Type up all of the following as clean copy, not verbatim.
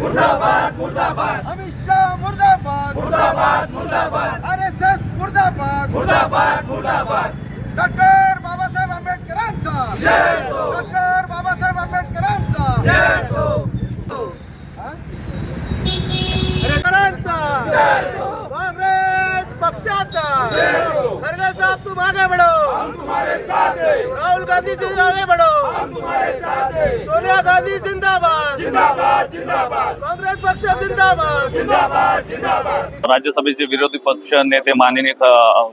मुर्दाबाद मुर्दाबाद अमित शाह मुर्दाबाद मुर्दाबाद मुर्दाबाद आरएसएस मुर्दाबाद मुर्दाबाद मुर्दाबाद डॉक्टर बाबासाहेब आंबेडकरांचा जय हो डॉक्टर बाबासाहेब आंबेडकरांचा जय हो आंबेडकरांचा जय हो कांग्रेस पक्षाचा जय हो खरगे साहब तुम आगे बढ़ो, हम तुम्हारे साथ हैं राहुल गांधी जी आगे बढ़ो, हम तुम्हारे साथ हैं सोनिया गांधी जिंदाबाद, जिंदाबाद जिंदाबाद काँग्रेस पक्ष जिंदाबाद. जिंदाबाद जिंदाबाद राज्यसभेचे विरोधी पक्ष नेते माननीय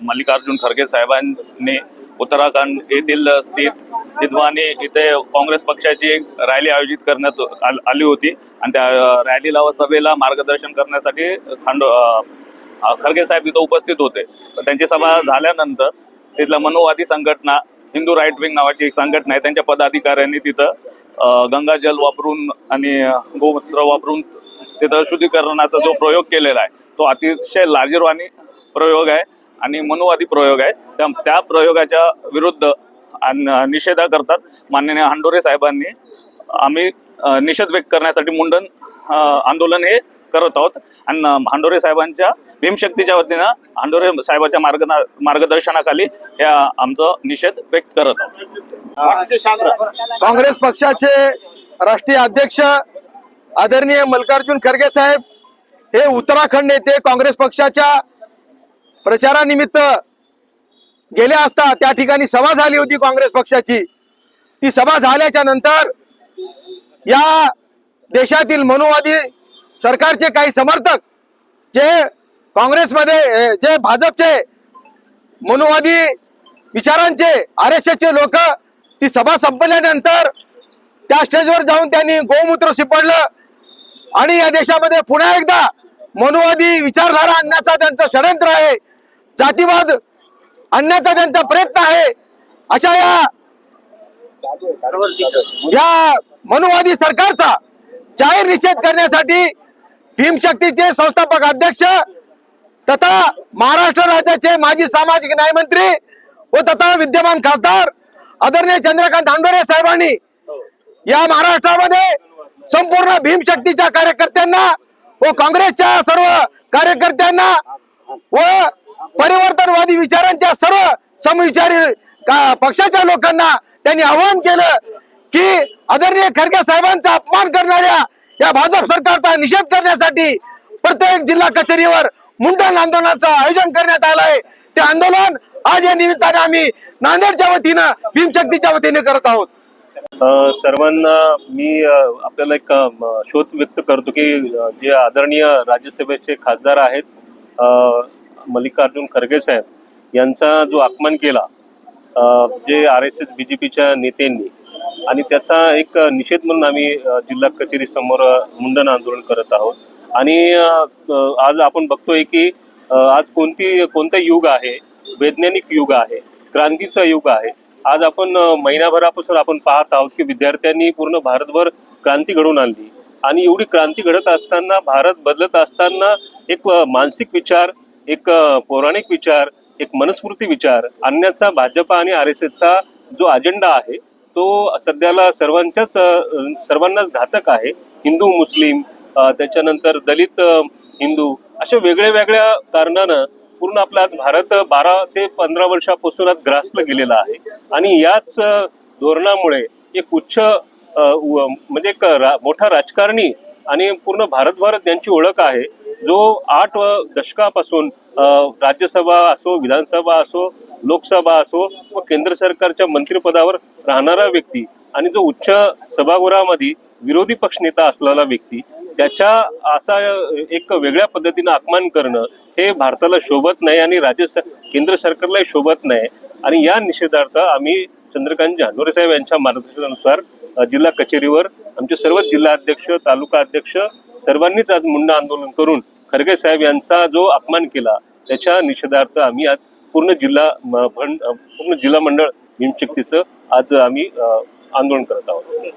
मल्लिकार्जुन खरगे साहेबांनी उत्तराखंड येथील स्थित हिंदवानी इथे काँग्रेस पक्षाची एक रॅली आयोजित करण्यात आली होती आणि त्या रॅलीला व सभेला मार्गदर्शन करण्यासाठी खरगे साहेब तिथं उपस्थित होते. त्यांची सभा झाल्यानंतर तिथल्या मनोवादी संघटना हिंदू राईट विंग नावाची एक संघटना आहे, त्यांच्या पदाधिकाऱ्यांनी तिथं गंगाजल वापरून आणि गोमूत्र वापरून तिथं शुद्धीकरणाचा जो प्रयोग केलेला आहे तो अतिशय लाजिरवाणी प्रयोग आहे आणि मनोवादी प्रयोग आहे. त्या प्रयोगाच्या विरुद्ध निषेध करतात माननीय हांडोरे साहेबांनी आम्ही निषेध व्यक्त करण्यासाठी मुंडन आंदोलन हे करत आहोत आणि हांडोरे साहेबांच्या भीमशक्तीच्या वतीनं हांडोरे साहेबांच्या मार्गदर्शनाखाली या आमचा निषेध व्यक्त करत आहोत. काँग्रेस पक्षाचे राष्ट्रीय अध्यक्ष आदरणीय मल्लिकार्जुन खरगे साहेब हे उत्तराखंड येथे काँग्रेस पक्षाच्या प्रचारानिमित्त गेले असता त्या ठिकाणी सभा झाली होती काँग्रेस पक्षाची. ती सभा झाल्याच्या नंतर या देशातील मनोवादी सरकारचे काही समर्थक जे काँग्रेसमध्ये जे भाजपचे मनोवादी विचारांचे आरएसएसचे लोक ती सभा संपल्यानंतर त्या स्टेजवर जाऊन त्यांनी गोमूत्र शिपडलं आणि या देशामध्ये पुन्हा एकदा मनोवादी विचारधारा आणण्याचा त्यांचं षडयंत्र आहे, जातीवाद आणण्याचा त्यांचा प्रयत्न आहे. अशा या मनोवादी सरकारचा जाहीर निषेध करण्यासाठी भीमशक्तीचे संस्थापक अध्यक्ष तथा महाराष्ट्र राज्याचे माजी सामाजिक न्याय मंत्री व तथा विद्यमान खासदार आदरणीय चंद्रकांत हांडोरे साहेबांनी या महाराष्ट्रामध्ये संपूर्ण भीमशक्तीच्या कार्यकर्त्यांना व काँग्रेसच्या सर्व कार्यकर्त्यांना व परिवर्तनवादी विचारांच्या सर्व समविचारी पक्षाच्या लोकांना त्यांनी आवाहन केलं की आदरणीय खरगे साहेबांचा अपमान करणाऱ्या या भाजप सरकारचा निषेध करण्यासाठी प्रत्येक जिल्हा कचेरीवर मुंडन आंदोलनाचं आयोजन करण्यात आलंय. ते आंदोलन आज या निमित्ताने आम्ही नांदेडच्या वतीनं भीमशक्तीच्या वतीने करत आहोत. सर्वांना मी आपल्याला एक शोध व्यक्त करतो की जे आदरणीय राज्यसभेचे खासदार आहेत मल्लिकार्जुन खरगे साहेब यांचा जो अपमान केला जे RSS BJPच्या नेत्यांनी आणि त्याचा एक निषेध म्हणून आम्ही जिल्हा कचेरी समोर मुंडन आंदोलन करत आहोत. आणि आज आपण बघतोय की आज कोणतं युग आहे, वैज्ञानिक युग आहे, क्रांतीचं युग आहे. आज आपण महिनाभरापासून आपण पाहत आहोत की विद्यार्थ्यांनी पूर्ण भारतभर क्रांती घडवून आणली आणि एवढी क्रांती घडत असताना भारत बदलत असताना एक मानसिक विचार, एक पौराणिक विचार, एक मनस्मृती विचार आणण्याचा भाजप आणि RSSचा जो अजेंडा आहे तो सध्याला सर्वांनाच घातक आहे. हिंदू मुस्लिम त्याच्यानंतर दलित हिंदू अशा वेगळ्या कारणानं पूर्ण आपला भारत 12 ते 15 वर्षापासून ग्रासला गेलेला आहे आणि याच धोरणामुळे एक उच्च म्हणजे एक मोठा राजकारणी आणि पूर्ण भारतभर त्यांची ओळख आहे जो 8 दशकापासून राज्यसभा असो, विधानसभा असो, लोकसभा असो व केंद्र सरकारच्या मंत्रिपदावर राहणारा व्यक्ती आणि जो उच्च सभागृहामध्ये विरोधी पक्षनेता असलेला व्यक्ती त्याच्या असा एक वेगळ्या पद्धतीनं अपमान करणं हे भारताला शोभत नाही आणि केंद्र सरकारलाही शोभत नाही. आणि या निषेधार्थ आम्ही चंद्रकांत हांडोरे साहेब यांच्या मार्गदर्शनानुसार जिल्हा कचेरीवर आमचे सर्व जिल्हाध्यक्ष, तालुका अध्यक्ष सर्वांनीच आज मुंडन आंदोलन करून खरगे साहेब यांचा जो अपमान केला त्याच्या निषेधार्थ आम्ही आज पूर्ण जिल्हा मंडळ भीमशक्तीचं आज आम्ही आंदोलन करत आहोत.